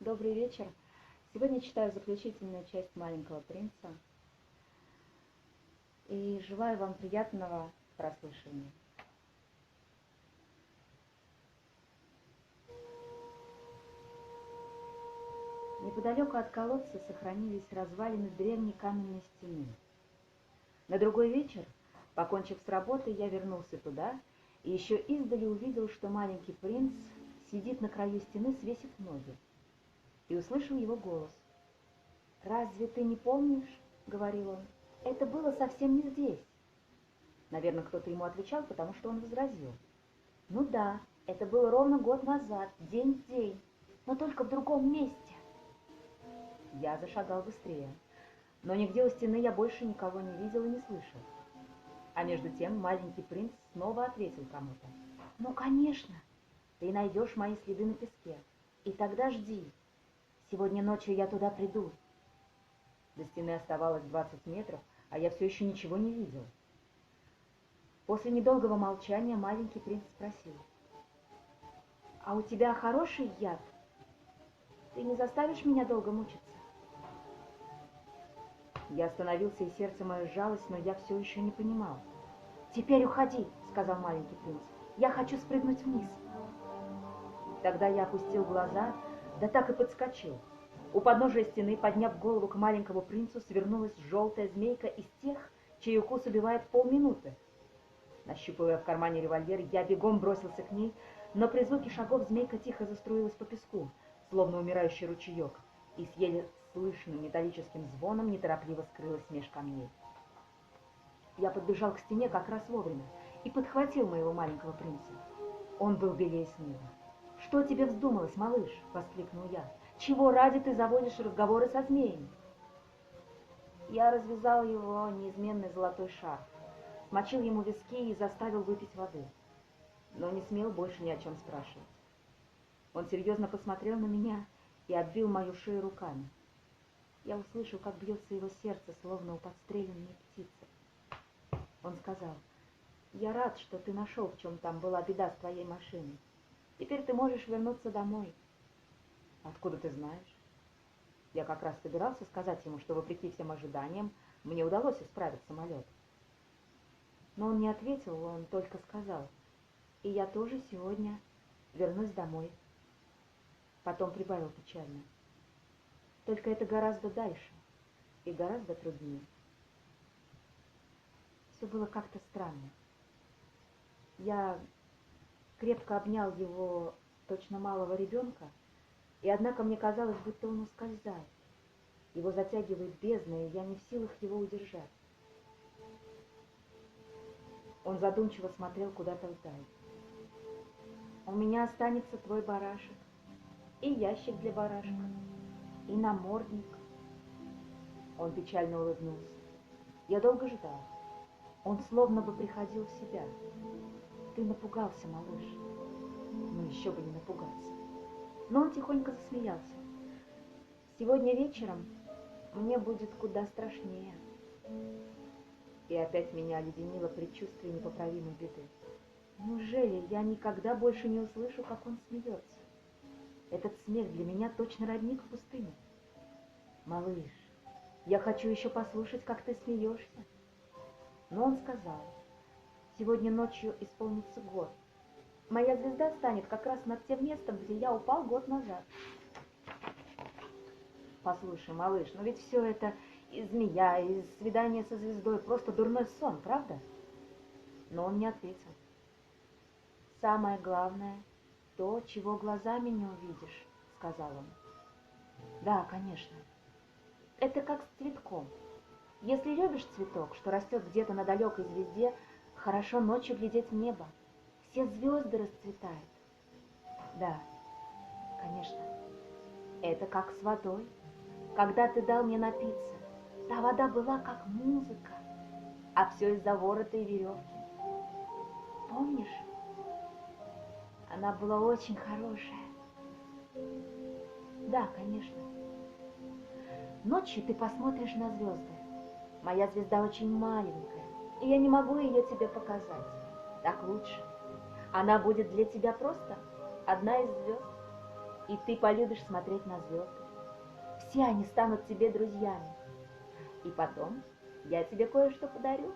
Добрый вечер. Сегодня читаю заключительную часть «Маленького принца» и желаю вам приятного прослушивания. Неподалеку от колодца сохранились развалины древней каменной стены. На другой вечер, покончив с работой, я вернулся туда и еще издали увидел, что маленький принц сидит на краю стены, свесив ноги, и услышал его голос. «Разве ты не помнишь, — говорил он, — это было совсем не здесь?» Наверное, кто-то ему отвечал, потому что он возразил. «Ну да, это было ровно год назад, день в день, но только в другом месте». Я зашагал быстрее, но нигде у стены я больше никого не видел и не слышал. А между тем маленький принц снова ответил кому-то. «Ну, конечно, ты найдешь мои следы на песке, и тогда жди. Сегодня ночью я туда приду». До стены оставалось 20 метров, а я все еще ничего не видел. После недолгого молчания маленький принц спросил. «А у тебя хороший яд? Ты не заставишь меня долго мучиться?» Я остановился, и сердце мое сжалось, но я все еще не понимал. «Теперь уходи, — сказал маленький принц, — я хочу спрыгнуть вниз». Тогда я опустил глаза, да так и подскочил. У подножия стены, подняв голову к маленькому принцу, свернулась желтая змейка из тех, чей укус убивает в полминуты. Нащупывая в кармане револьвер, я бегом бросился к ней, но при звуке шагов змейка тихо заструилась по песку, словно умирающий ручеек, и с еле слышным металлическим звоном неторопливо скрылась меж камней. Я подбежал к стене как раз вовремя и подхватил моего маленького принца. Он был белее снега. «Что тебе вздумалось, малыш?» — воскликнул я. «Чего ради ты заводишь разговоры со змеями?» Я развязал его неизменный золотой шарф, смочил ему виски и заставил выпить воды, но не смел больше ни о чем спрашивать. Он серьезно посмотрел на меня и обвил мою шею руками. Я услышал, как бьется его сердце, словно у подстреленной птицы. Он сказал: «Я рад, что ты нашел, в чем там была беда с твоей машиной. Теперь ты можешь вернуться домой». «Откуда ты знаешь?» Я как раз собирался сказать ему, что, вопреки всем ожиданиям, мне удалось исправить самолет. Но он не ответил, он только сказал: «И я тоже сегодня вернусь домой». Потом прибавил печально: «Только это гораздо дальше и гораздо труднее». Все было как-то странно. Я крепко обнял его, точно малого ребенка, и однако мне казалось, будто он ускользает. Его затягивает бездна, и я не в силах его удержать. Он задумчиво смотрел куда-то вдаль. «У меня останется твой барашек, и ящик для барашка, и намордник». Он печально улыбнулся. Я долго ждал. Он словно бы приходил в себя. «Ты напугался, малыш». Ну, еще бы не напугаться. Но он тихонько засмеялся. «Сегодня вечером мне будет куда страшнее». И опять меня оледенило предчувствие непоправимой беды. Неужели я никогда больше не услышу, как он смеется? Этот смех для меня точно родник в пустыне. «Малыш, я хочу еще послушать, как ты смеешься». Но он сказал: «Сегодня ночью исполнится год. Моя звезда станет как раз над тем местом, где я упал год назад». «Послушай, малыш, но ведь все это и змея, и свидание со звездой — просто дурной сон, правда?» Но он не ответил. «Самое главное — то, чего глазами не увидишь», — сказал он. «Да, конечно. Это как с цветком. Если любишь цветок, что растет где-то на далекой звезде, хорошо ночью глядеть в небо. Все звезды расцветают». «Да, конечно. Это как с водой. Когда ты дал мне напиться, та вода была как музыка, а все из-за ворота и веревки. Помнишь? Она была очень хорошая». «Да, конечно. Ночью ты посмотришь на звезды. Моя звезда очень маленькая, и я не могу ее тебе показать. Так лучше. Она будет для тебя просто одна из звезд. и ты полюбишь смотреть на звезды. Все они станут тебе друзьями. И потом я тебе кое-что подарю».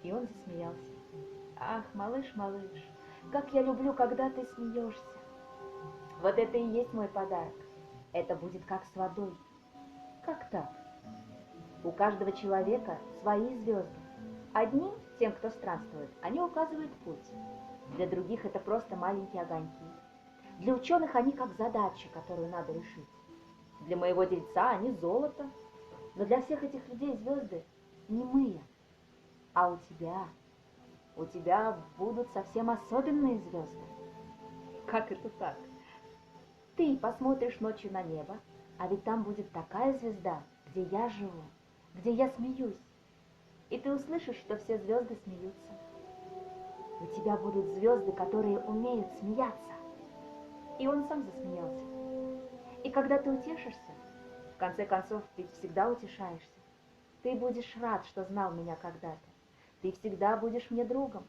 И он засмеялся. «Ах, малыш, малыш, как я люблю, когда ты смеешься. Вот это и есть мой подарок. Это будет как с водой». «Как так?» «У каждого человека свои звезды. Одним, тем, кто странствует, они указывают путь. Для других это просто маленькие огоньки. Для ученых они как задача, которую надо решить. Для моего дельца они золото. Но для всех этих людей звезды немые. А у тебя будут совсем особенные звезды». «Как это так?» «Ты посмотришь ночью на небо, а ведь там будет такая звезда, где я живу, где я смеюсь. И ты услышишь, что все звезды смеются. У тебя будут звезды, которые умеют смеяться». И он сам засмеялся. «И когда ты утешишься, в конце концов, ведь всегда утешаешься, ты будешь рад, что знал меня когда-то. Ты всегда будешь мне другом.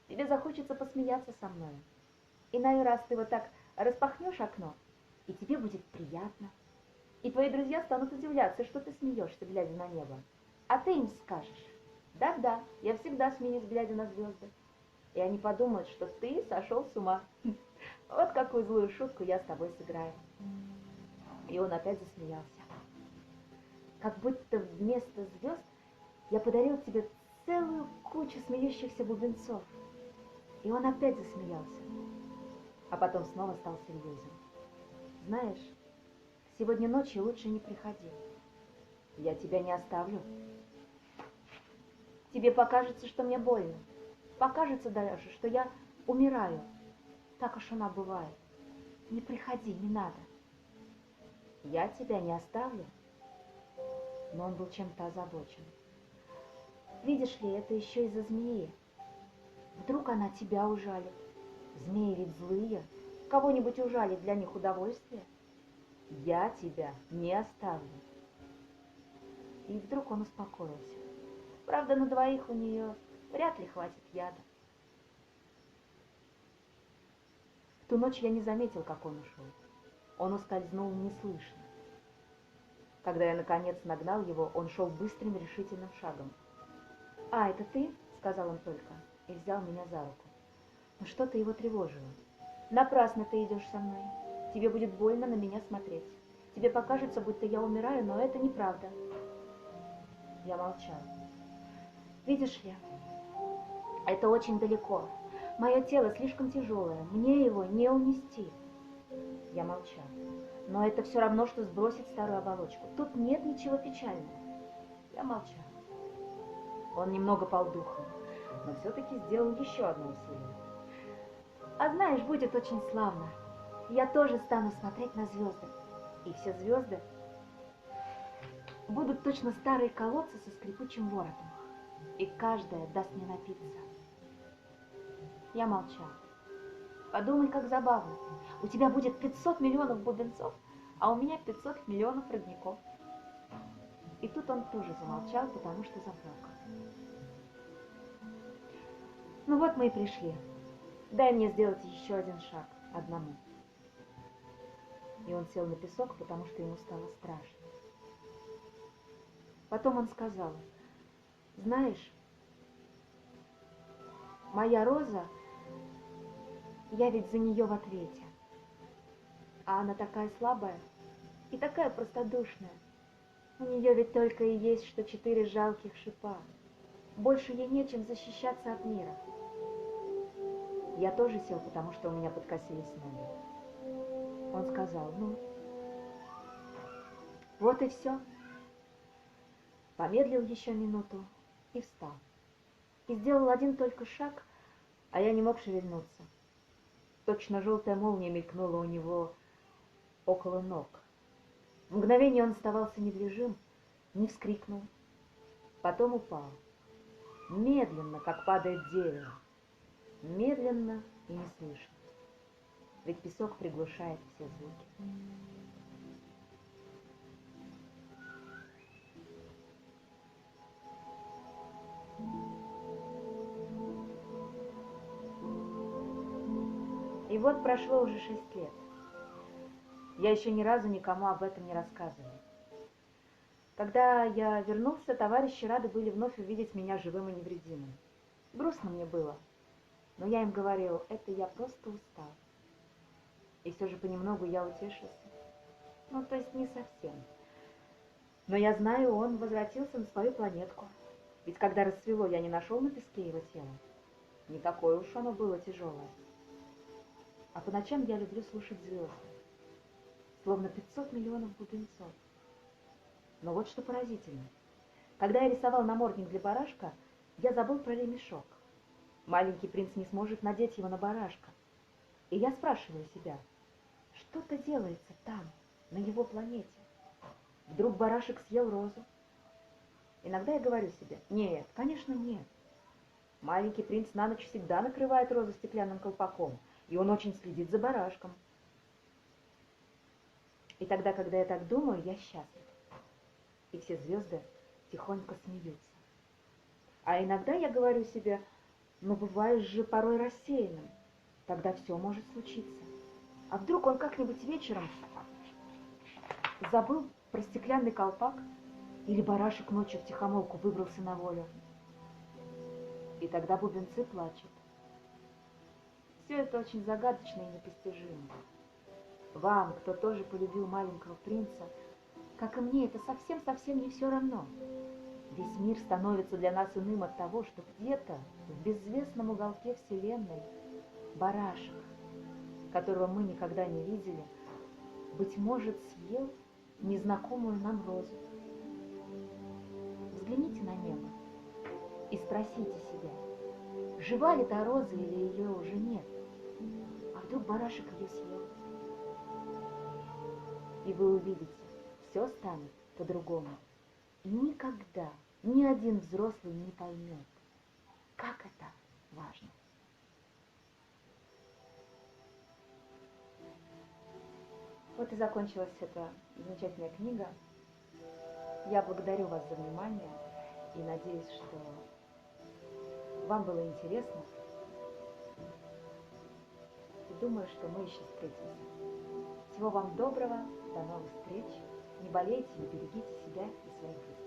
Тебе захочется посмеяться со мной. Иной раз ты вот так распахнешь окно, и тебе будет приятно. И твои друзья станут удивляться, что ты смеешься, глядя на небо. А ты им скажешь: да-да, я всегда смеюсь, глядя на звезды. И они подумают, что ты сошел с ума. Вот какую злую шутку я с тобой сыграю». И он опять засмеялся. «Как будто вместо звезд я подарил тебе целую кучу смеющихся бубенцов». И он опять засмеялся, а потом снова стал серьезен. «Знаешь, сегодня ночью лучше не приходи. Я тебя не оставлю. Тебе покажется, что мне больно. Покажется даже, что я умираю. Так уж она бывает. Не приходи, не надо». «Я тебя не оставлю». Но он был чем-то озабочен. «Видишь ли, это еще из-за змеи. Вдруг она тебя ужалит. Змеи ведь злые. Кого-нибудь ужалит, для них удовольствие. Я тебя не оставлю». И вдруг он успокоился. Правда, на двоих у нее вряд ли хватит яда. В ту ночь я не заметил, как он ушел. Он ускользнул неслышно. Когда я, наконец, нагнал его, он шел быстрым, решительным шагом. «А, это ты?» — сказал он только, и взял меня за руку. «Ну что ты его тревожила? Напрасно ты идешь со мной. Тебе будет больно на меня смотреть. Тебе покажется, будто я умираю, но это неправда». Я молчал. «Видишь ли, это очень далеко. Мое тело слишком тяжелое, мне его не унести». Я молчал. «Но это все равно, что сбросить старую оболочку. Тут нет ничего печального». Я молчал. Он немного пал духом, но все-таки сделал еще одно усилие. «А знаешь, будет очень славно. Я тоже стану смотреть на звезды. И все звезды будут точно старые колодцы со скрипучим воротом. И каждая даст мне напиться». Я молчал. «Подумай, как забавно. У тебя будет 500 миллионов бубенцов, а у меня 500 миллионов родников». И тут он тоже замолчал, потому что заплакал. «Ну вот мы и пришли. Дай мне сделать еще один шаг, одному». И он сел на песок, потому что ему стало страшно. Потом он сказал: «Знаешь, моя роза, я ведь за нее в ответе. А она такая слабая и такая простодушная. У нее ведь только и есть, что 4 жалких шипа. Больше ей нечем защищаться от мира». Я тоже сел, потому что у меня подкосились ноги. Он сказал: «Ну, вот и все». Помедлил еще минуту и встал. И сделал один только шаг, а я не мог шевельнуться. Точно желтая молния мелькнула у него около ног. В мгновение он оставался недвижим, не вскрикнул. Потом упал. Медленно, как падает дерево. Медленно и неслышно. Ведь песок приглушает все звуки. И вот прошло уже 6 лет. Я еще ни разу никому об этом не рассказывала. Когда я вернулся, товарищи рады были вновь увидеть меня живым и невредимым. Грустно мне было, но я им говорил, это я просто устал. И все же понемногу я утешился. Ну, то есть не совсем. Но я знаю, он возвратился на свою планетку. Ведь когда рассвело, я не нашел на песке его тело. Не такое уж оно было тяжелое. А по ночам я люблю слушать звезды, словно 500 миллионов бубенцов. Но вот что поразительно. Когда я рисовал намордник для барашка, я забыл про ремешок. Маленький принц не сможет надеть его на барашка. И я спрашиваю себя, что-то делается там, на его планете. Вдруг барашек съел розу? Иногда я говорю себе, нет, конечно, нет. Маленький принц на ночь всегда накрывает розу стеклянным колпаком, и он очень следит за барашком. И тогда, когда я так думаю, я счастлив. И все звезды тихонько смеются. А иногда я говорю себе, но бываешь же порой рассеянным, тогда все может случиться. А вдруг он как-нибудь вечером забыл про стеклянный колпак, или барашек ночью втихомолку выбрался на волю. И тогда бубенцы плачут. Все это очень загадочно и непостижимо. Вам, кто тоже полюбил маленького принца, как и мне, это совсем-совсем не все равно. Весь мир становится для нас иным от того, что где-то в безвестном уголке Вселенной барашек, которого мы никогда не видели, быть может, съел незнакомую нам розу. Взгляните на небо и спросите себя, жива ли та роза или ее уже нет, а вдруг барашек ее съел. И вы увидите, все станет по-другому. И никогда ни один взрослый не поймет, как это важно. Вот и закончилась эта замечательная книга. Я благодарю вас за внимание и надеюсь, что вам было интересно. И думаю, что мы еще встретимся. Всего вам доброго, до новых встреч. Не болейте и берегите себя и своих близких.